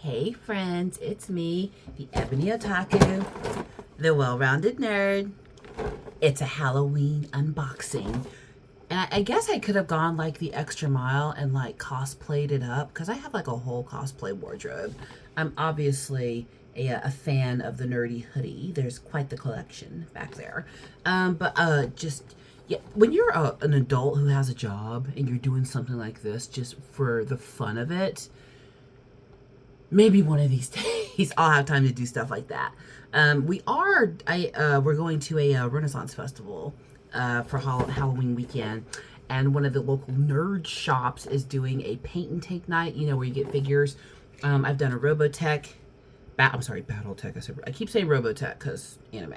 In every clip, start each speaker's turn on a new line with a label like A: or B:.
A: Hey friends, it's me, the Ebony Otaku, the well-rounded nerd. It's a Halloween unboxing. And I guess I could have gone like the extra mile and like cosplayed it up because I have like a whole cosplay wardrobe. I'm obviously a fan of the nerdy hoodie. There's quite the collection back there. Yeah, when you're an adult who has a job and you're doing something like this just for the fun of it, maybe one of these days I'll have time to do stuff like that. We're going to a Renaissance festival for Halloween weekend, and one of the local nerd shops is doing a paint and take night. You know, where you get figures. I've done a Robotech. Battletech. I keep saying Robotech because anime,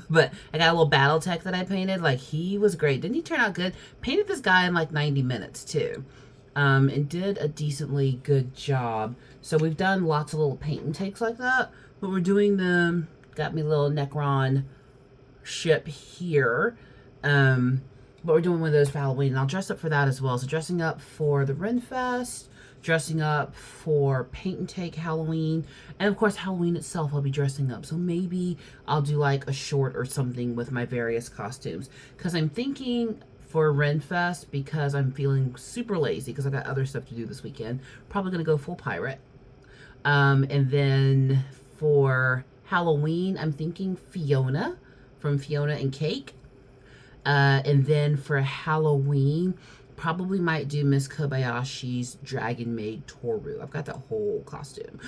A: but I got a little Battletech that I painted. Like, he was great. Didn't he turn out good? Painted this guy in like 90 minutes too. And did a decently good job. So we've done lots of little paint and takes like that, but we're doing them. Got me a little Necron ship here. But we're doing one of those for Halloween, and I'll dress up for that as well. So dressing up for the Renfest, dressing up for paint and take Halloween, and of course Halloween itself I'll be dressing up. So maybe I'll do like a short or something with my various costumes, because I'm thinking for Renfest, because I'm feeling super lazy because I got other stuff to do this weekend, probably gonna go full pirate. And then for Halloween I'm thinking Fiona from Fiona and Cake. And then for Halloween, probably might do Miss Kobayashi's Dragon Maid Toru. I've got that whole costume.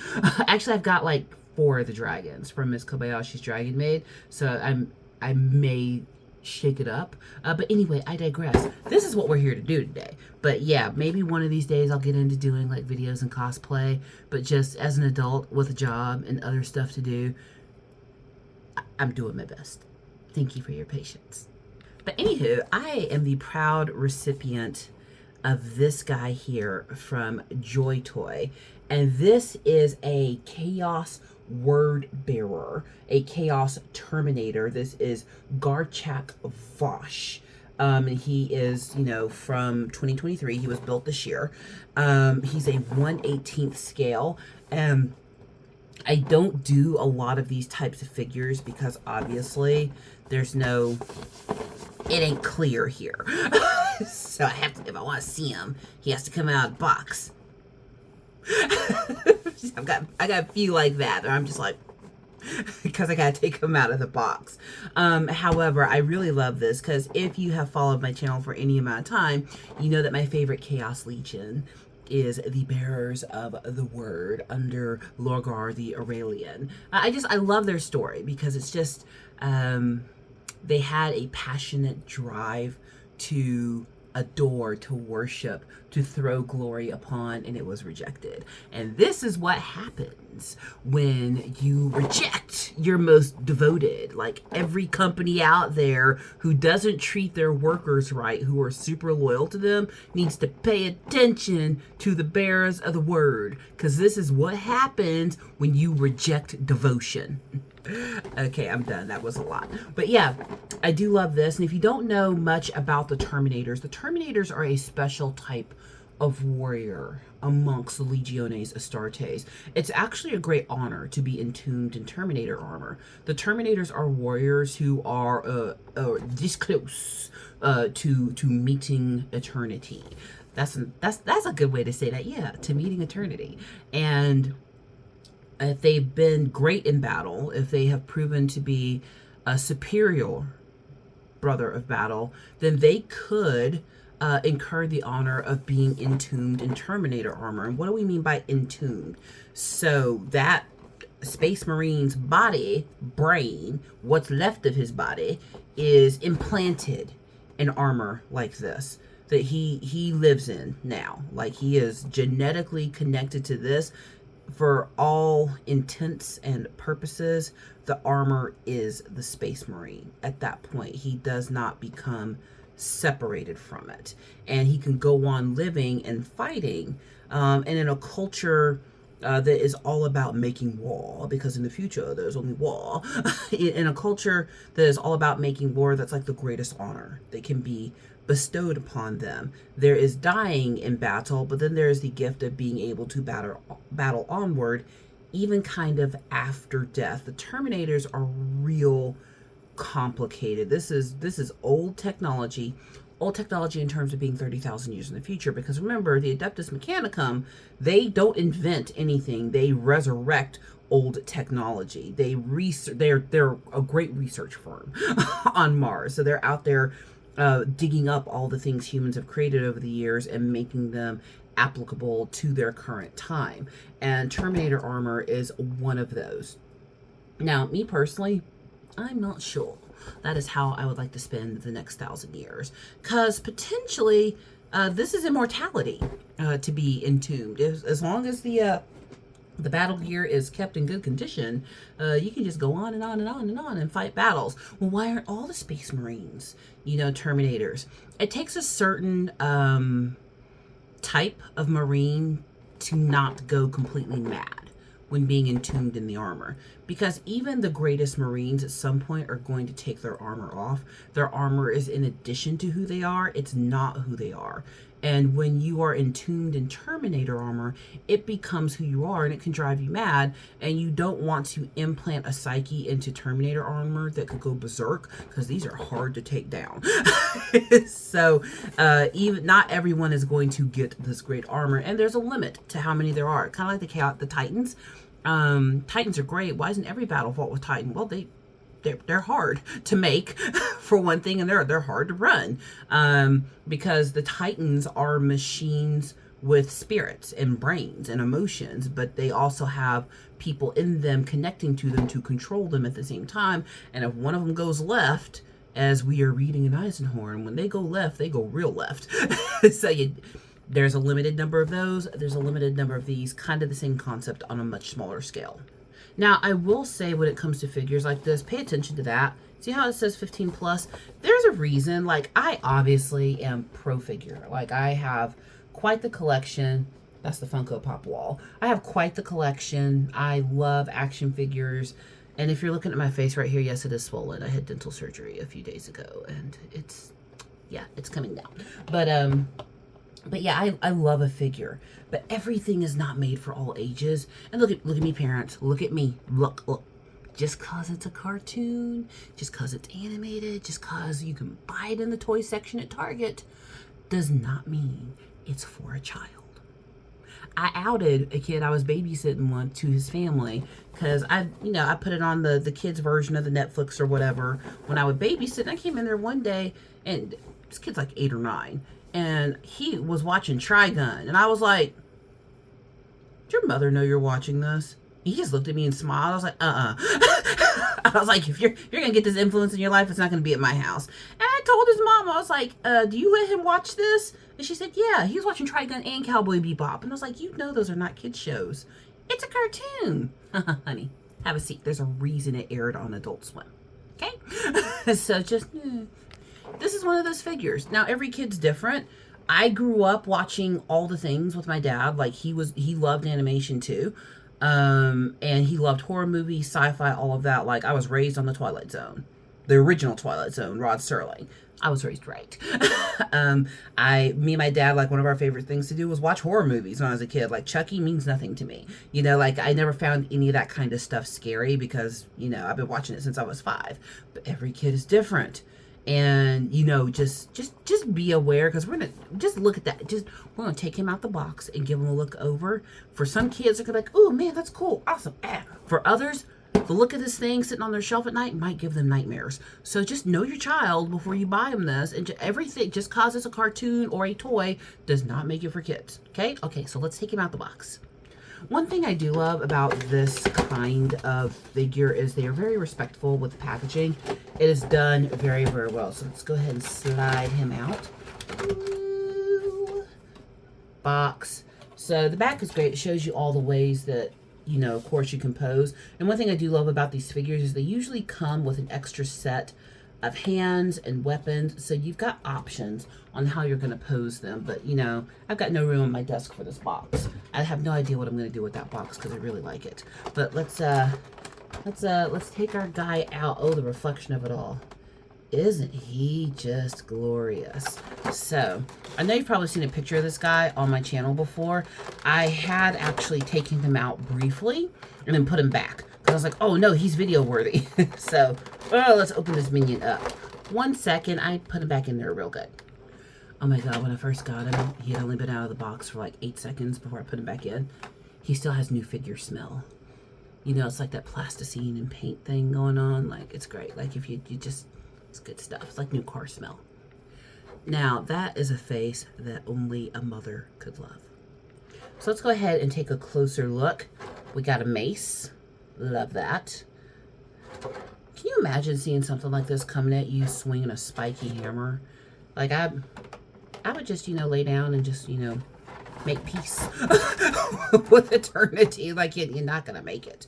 A: Actually, I've got like 4 of the dragons from Miss Kobayashi's Dragon Maid, so I may shake it up. But anyway, I digress. This is what we're here to do today. But yeah, maybe one of these days I'll get into doing like videos and cosplay. But just as an adult with a job and other stuff to do, I'm doing my best. Thank you for your patience. But anywho, I am the proud recipient of this guy here from Joy Toy. And this is a Chaos Wordbearer, a Chaos Terminator. This is Garchak Vosh. He is, you know, from 2023. He was built this year. He's a 1/18th scale. I don't do a lot of these types of figures because obviously there's no... it ain't clear here. So I have to, if I want to see him, he has to come out of the box. I got a few like that, or I'm just like, because I gotta take him out of the box. However, I really love this because if you have followed my channel for any amount of time, you know that my favorite Chaos Legion is the Bearers of the Word under Lorgar the Aurelian. I love their story because it's just, they had a passionate drive to adore, to worship, to throw glory upon, and it was rejected. And this is what happens when you reject your most devoted. Like, every company out there who doesn't treat their workers right, who are super loyal to them, needs to pay attention to the bearers of the word, because this is what happens when you reject devotion. Okay, I'm done. That was a lot. But yeah, I do love this. And if you don't know much about the Terminators are a special type of warrior amongst the Legiones Astartes. It's actually a great honor to be entombed in Terminator armor. The Terminators are warriors who are this close to meeting eternity. That's a good way to say that. Yeah, to meeting eternity. And if they've been great in battle, if they have proven to be a superior brother of battle, then they could incur the honor of being entombed in Terminator armor. And what do we mean by entombed? So that Space Marine's body, brain, what's left of his body, is implanted in armor like this that he lives in now. Like, he is genetically connected to this. For all intents and purposes, the armor is the Space Marine. At that point, he does not become separated from it. And he can go on living and fighting. And in a culture that is all about making war, because in the future there's only war. In a culture that is all about making war, that's like the greatest honor that can be bestowed upon them. There is dying in battle, but then there is the gift of being able to battle onward, even kind of after death. The Terminators are real complicated. This is old technology. Old technology in terms of being 30,000 years in the future, because remember, the Adeptus Mechanicum, they don't invent anything. They resurrect old technology. They're a great research firm on Mars. So they're out there digging up all the things humans have created over the years and making them applicable to their current time. And Terminator armor is one of those. Now, me personally, I'm not sure that is how I would like to spend the next 1,000 years. Because potentially, this is immortality to be entombed. As long as the battle gear is kept in good condition, you can just go on and on and on and on and fight battles. Well, why aren't all the Space Marines, Terminators? It takes a certain type of Marine to not go completely mad when being entombed in the armor, because even the greatest Marines at some point are going to take their armor off. Their armor is in addition to who they are. It's not who they are. And when you are entombed in Terminator armor, it becomes who you are, and it can drive you mad. And you don't want to implant a psyche into Terminator armor that could go berserk, because these are hard to take down. So even not everyone is going to get this great armor, and there's a limit to how many there are. Kind of like the Titans. Titans are great. Why isn't every battle fought with Titan? Well, they're hard to make, for one thing, and they're hard to run, because the Titans are machines with spirits and brains and emotions, but they also have people in them connecting to them to control them at the same time. And if one of them goes left, as we are reading in Eisenhorn, when they go left, they go real left. So there's a limited number of those. There's a limited number of these. Kind of the same concept on a much smaller scale. Now, I will say, when it comes to figures like this, pay attention to that. See how it says 15 plus? There's a reason. Like, I obviously am pro figure. Like, I have quite the collection. That's the Funko Pop wall. I have quite the collection. I love action figures. And if you're looking at my face right here, yes, it is swollen. I had dental surgery a few days ago, and it's coming down. But yeah, I love a figure, but everything is not made for all ages. And look at me, parents. Look at me. Look. Just cause it's a cartoon, just cause it's animated, just cause you can buy it in the toy section at Target, does not mean it's for a child. I outed a kid I was babysitting once to his family, because I put it on the kids version of the Netflix or whatever when I would babysit. And I came in there one day, and this kid's like 8 or 9. And he was watching Trigun. And I was like, "Does your mother know you're watching this?" He just looked at me and smiled. I was like, I was like, if you're going to get this influence in your life, it's not going to be at my house. And I told his mom, I was like, "Do you let him watch this?" And she said, "Yeah, he was watching Trigun and Cowboy Bebop." And I was like, "You know those are not kids shows. It's a cartoon." Honey, have a seat. There's a reason it aired on Adult Swim. Okay? So just... This is one of those figures. Now, every kid's different. I grew up watching all the things with my dad. Like, he loved animation too. And he loved horror movies, sci-fi, all of that. Like, I was raised on the Twilight Zone. The original Twilight Zone, Rod Serling. I was raised right. Me and my dad, like, one of our favorite things to do was watch horror movies when I was a kid. Like, Chucky means nothing to me. Like, I never found any of that kind of stuff scary because, I've been watching it since I was 5. But every kid is different. And, just be aware, because we're going to just look at that. We're going to take him out the box and give him a look over. For some kids, they're going to be like, "Oh, man, that's cool. Awesome." For others, the look of this thing sitting on their shelf at night might give them nightmares. So just know your child before you buy them this. And everything, just cause it's a cartoon or a toy, does not make it for kids. Okay? Okay, so let's take him out the box. One thing I do love about this kind of figure is they are very respectful with the packaging. It is done very, very well. So let's go ahead and slide him out. Ooh. Box. So the back is great. It shows you all the ways that, of course, you can pose. And one thing I do love about these figures is they usually come with an extra set of hands and weapons. So you've got options on how you're going to pose them. But, you know, I've got no room on my desk for this box. I have no idea what I'm going to do with that box because I really like it. But let's take our guy out. Oh, the reflection of it all. Isn't he just glorious? So, I know you've probably seen a picture of this guy on my channel before. I had actually taken him out briefly and then put him back. Because I was like, oh no, he's video worthy. So, let's open this minion up. 1 second, I put him back in there real good. Oh my god, when I first got him, he had only been out of the box for like 8 seconds before I put him back in. He still has new figure smell. You know, it's like that plasticine and paint thing going on. Like, it's great. Like, if you just... It's good stuff. It's like new car smell. Now, that is a face that only a mother could love. So let's go ahead and take a closer look. We got a mace. Love that. Can you imagine seeing something like this coming at you swinging a spiky hammer? Like, I would just, you know, lay down and just, you know, make peace with eternity. Like, you're not going to make it.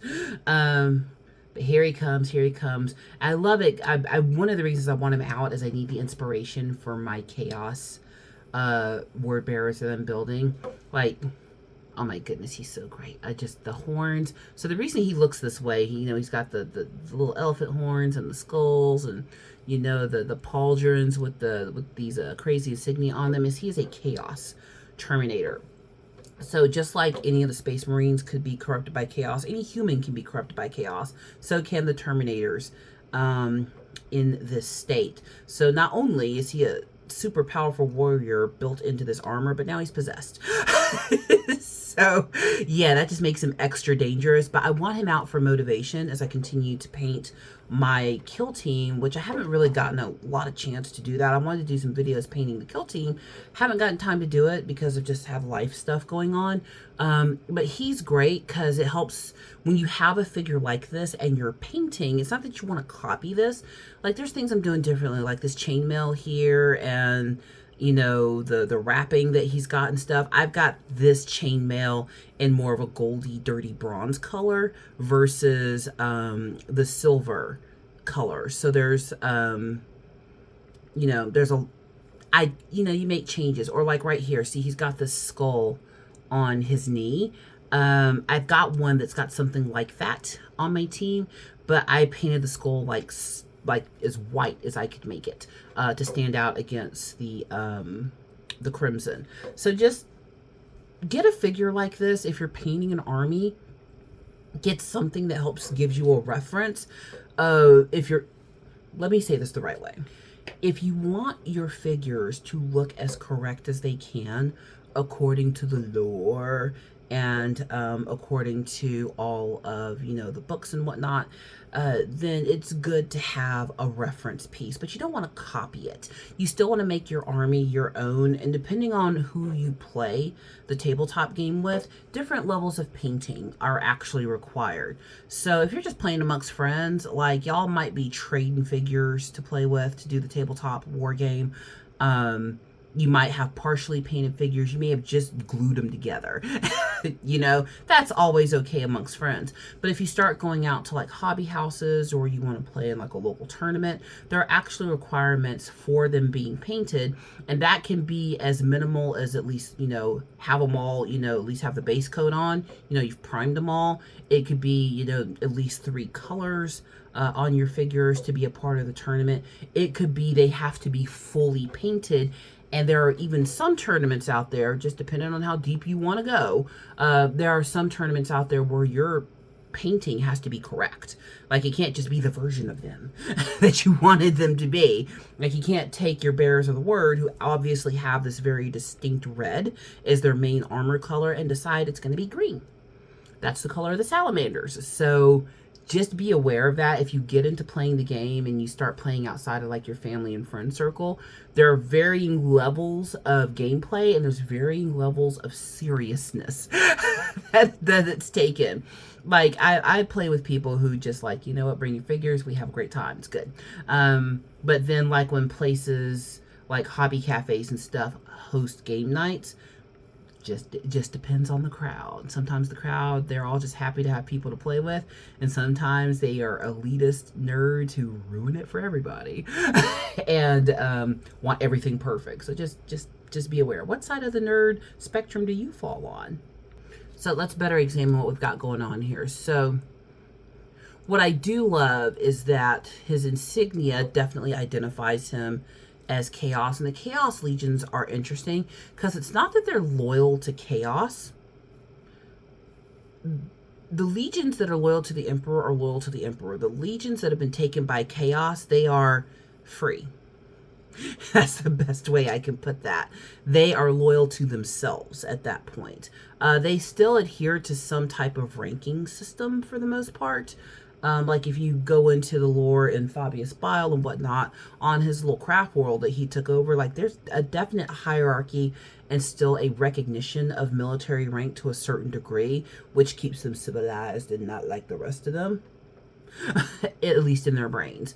A: But here he comes, here he comes. I love it. One of the reasons I want him out is I need the inspiration for my Chaos Wordbearers that I'm building. Like, oh my goodness, he's so great. The horns. So the reason he looks this way, you know, he's got the little elephant horns and the skulls and, you know, the pauldrons with these crazy insignia on them, is he is a Chaos Terminator. So just like any of the Space Marines could be corrupted by chaos, any human can be corrupted by chaos, so can the Terminators in this state. So not only is he a super powerful warrior built into this armor, but now he's possessed. So yeah, that just makes him extra dangerous. But I want him out for motivation as I continue to paint my kill team, which I haven't really gotten a lot of chance to do that. I wanted to do some videos painting the kill team. Haven't gotten time to do it because I've just had life stuff going on. But he's great because it helps when you have a figure like this and you're painting. It's not that you want to copy this. Like, there's things I'm doing differently, like this chainmail here and, you know, the wrapping that he's got and stuff. I've got this chainmail in more of a goldy, dirty bronze color versus the silver color. So there's, you know, you make changes. Or like right here, see, he's got this skull on his knee. I've got one that's got something like that on my team, but I painted the skull like as white as I could make it to stand out against the crimson. So just get a figure like this. If you're painting an army, get something that gives you a reference. Let me say this the right way. If you want your figures to look as correct as they can according to the lore and according to all of, you know, the books and whatnot, then it's good to have a reference piece. But you don't want to copy it. You still want to make your army your own, and depending on who you play the tabletop game with, different levels of painting are actually required. So if you're just playing amongst friends, like, y'all might be trading figures to play with to do the tabletop war game. You might have partially painted figures. You may have just glued them together. You know, that's always okay amongst friends. But if you start going out to like hobby houses, or you want to play in like a local tournament, there are actually requirements for them being painted. And that can be as minimal as at least, you know, have them all, you know, at least have the base coat on. You know, you've primed them all. It could be, you know, at least 3 colors on your figures to be a part of the tournament. It could be they have to be fully painted. And there are even some tournaments out there, just depending on how deep you want to go, there are some tournaments out there where your painting has to be correct. Like, it can't just be the version of them that you wanted them to be. Like, you can't take your Bearers of the Word, who obviously have this very distinct red as their main armor color, and decide it's going to be green. That's the color of the salamanders. So just be aware of that. If you get into playing the game and you start playing outside of like your family and friend circle, there are varying levels of gameplay and there's varying levels of seriousness that it's taken. Like, I play with people who just like, you know what, bring your figures, we have a great time, it's good. But then like when places like hobby cafes and stuff host game nights, It just depends on the crowd. Sometimes the crowd, they're all just happy to have people to play with, and sometimes they are elitist nerds who ruin it for everybody and want everything perfect. So just be aware. What side of the nerd spectrum do you fall on? So let's better examine what we've got going on here. So what I do love is that his insignia definitely identifies him as Chaos, and the Chaos Legions are interesting because it's not that they're loyal to Chaos. The legions that are loyal to the Emperor are loyal to the Emperor. The legions that have been taken by Chaos, they are free. That's the best way I can put that. They are loyal to themselves at that point. They still adhere to some type of ranking system for the most part. Like if you go into the lore in Fabius Bile and whatnot, on his little craft world that he took over, like there's a definite hierarchy and still a recognition of military rank to a certain degree, which keeps them civilized and not like the rest of them. At least in their brains.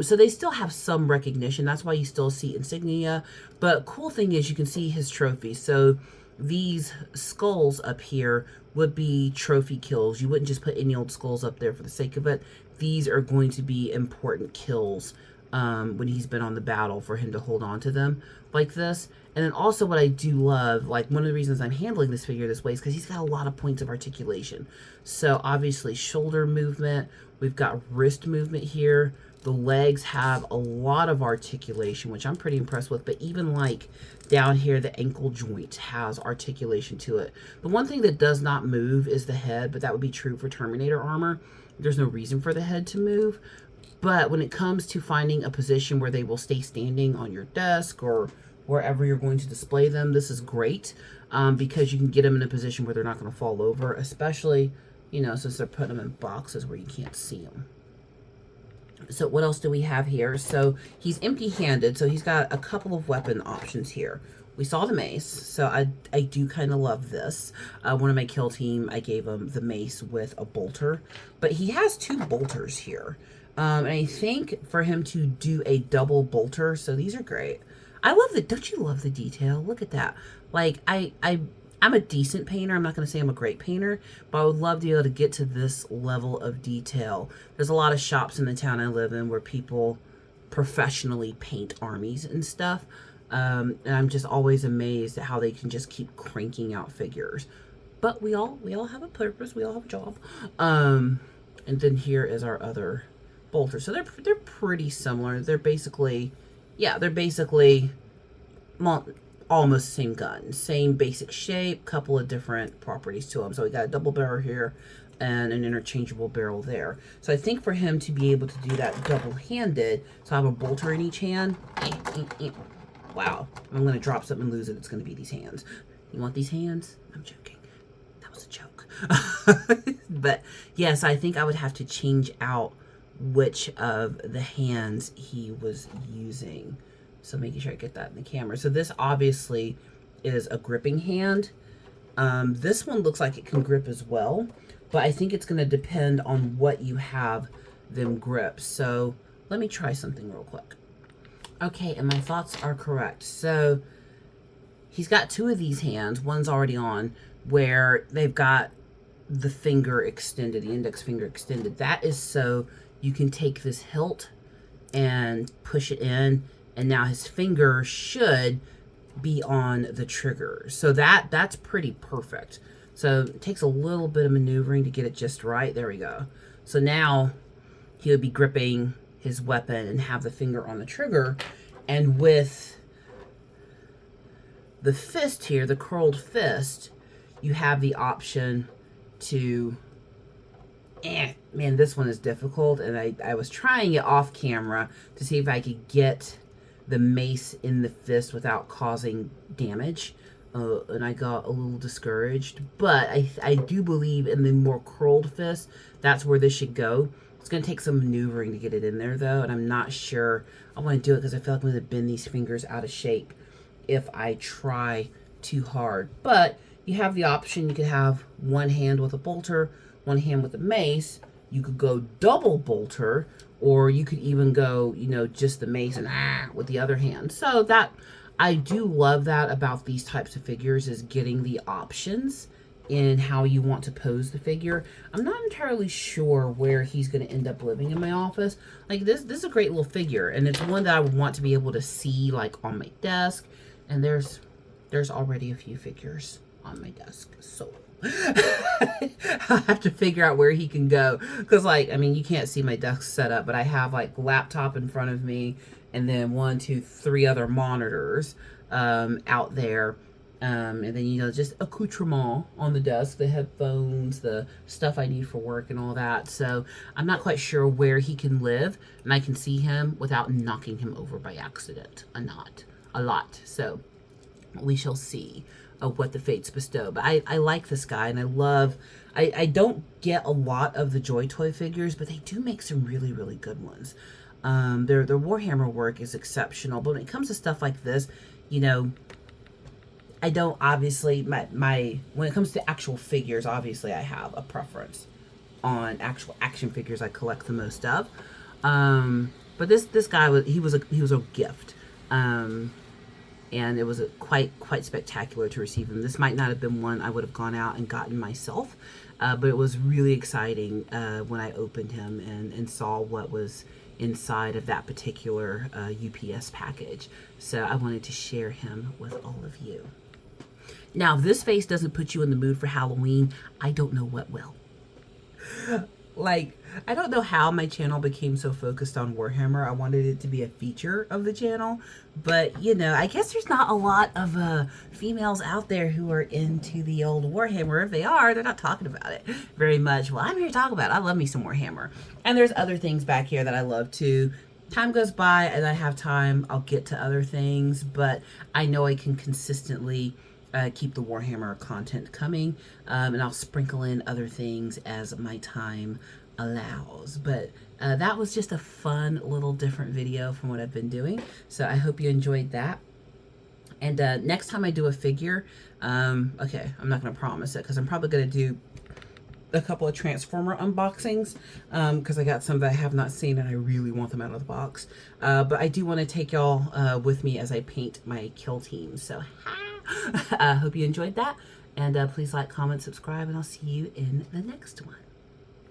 A: So they still have some recognition. That's why you still see insignia. But cool thing is you can see his trophies. So these skulls up here would be trophy kills. You wouldn't just put any old skulls up there for the sake of it. These are going to be important kills when he's been on the battle for him to hold on to them like this. And then also what I do love, like one of the reasons I'm handling this figure this way is because he's got a lot of points of articulation. So obviously shoulder movement, we've got wrist movement here. The legs have a lot of articulation, which I'm pretty impressed with. But even like down here, the ankle joint has articulation to it. The one thing that does not move is the head, but that would be true for Terminator armor. There's no reason for the head to move. But when it comes to finding a position where they will stay standing on your desk or wherever you're going to display them, this is great because you can get them in a position where they're not going to fall over, especially, you know, since they're putting them in boxes where you can't see them. So what else do we have here? So he's empty-handed, so he's got a couple of weapon options here. We saw the mace, so I do kind of love this. One of my kill team, I gave him the mace with a bolter, but he has two bolters here. And I think for him to do a double bolter, so these are great. I love the, don't you love the detail? Look at that. Like, I'm a decent painter. I'm not going to say I'm a great painter, but I would love to be able to get to this level of detail. There's a lot of shops in the town I live in where people professionally paint armies and stuff. And I'm just always amazed at how they can just keep cranking out figures. But we all have a purpose. We all have a job. And then here is our other bolter. So they're pretty similar. They're basically, yeah, they're basically almost the same gun, same basic shape, couple of different properties to them. So we got a double barrel here and an interchangeable barrel there. So I think for him to be able to do that double-handed, so I have a bolter in each hand. Wow, I'm going to drop something and lose it. It's going to be these hands. You want these hands? I'm joking. That was a joke. But yes, I think I would have to change out which of the hands he was using. So making sure I get that in the camera. So this obviously is a gripping hand. This one looks like it can grip as well, but I think it's going to depend on what you have them grip. So let me try something real quick. Okay, and my thoughts are correct. So he's got two of these hands. One's already on where they've got the finger extended, the index finger extended. That is so you can take this hilt and push it in, and now his finger should be on the trigger. So that's pretty perfect. So it takes a little bit of maneuvering to get it just right. There we go. So now he would be gripping his weapon and have the finger on the trigger. And with the fist here, the curled fist, you have the option to... man, this one is difficult. And I was trying it off camera to see if I could get the mace in the fist without causing damage. And I got a little discouraged. But I do believe in the more curled fist, that's where this should go. It's going to take some maneuvering to get it in there, though. And I'm not sure I want to do it because I feel like I'm going to bend these fingers out of shape if I try too hard. But you have the option. You could have one hand with a bolter, one hand with a mace. You could go double bolter, or you could even go, you know, just the mace and with the other hand. So that, I do love that about these types of figures, is getting the options in how you want to pose the figure. I'm not entirely sure where he's going to end up living in my office. Like this is a great little figure, and it's one that I would want to be able to see like on my desk. And there's already a few figures on my desk, so I'll have to figure out where he can go, because like, I mean, you can't see my desk set up, but I have like laptop in front of me, and then 1, 2, 3 other monitors out there. And then, you know, just accoutrement on the desk, the headphones, the stuff I need for work and all that. So I'm not quite sure where he can live, and I can see him without knocking him over by accident. A lot. So we shall see what the fates bestow. But I like this guy, and I love, I don't get a lot of the Joy Toy figures, but they do make some really, really good ones. Their Warhammer work is exceptional, but when it comes to stuff like this, you know, I don't, obviously, when it comes to actual figures, obviously I have a preference on actual action figures I collect the most of. But this guy was a gift. And it was quite spectacular to receive him. This might not have been one I would have gone out and gotten myself, but it was really exciting when I opened him and saw what was inside of that particular UPS package. So I wanted to share him with all of you. Now, if this face doesn't put you in the mood for Halloween, I don't know what will. Like, I don't know how my channel became so focused on Warhammer. I wanted it to be a feature of the channel. But, you know, I guess there's not a lot of females out there who are into the old Warhammer. If they are, they're not talking about it very much. Well, I'm here to talk about it. I love me some Warhammer. And there's other things back here that I love too. Time goes by and I have time, I'll get to other things. But I know I can consistently keep the Warhammer content coming, and I'll sprinkle in other things as my time allows. But that was just a fun little different video from what I've been doing, so I hope you enjoyed that. And next time I do a figure, okay, I'm not going to promise it, because I'm probably going to do a couple of Transformer unboxings, because I got some that I have not seen and I really want them out of the box. But I do want to take y'all with me as I paint my kill team. So I hope you enjoyed that, and please like, comment, subscribe, and I'll see you in the next one.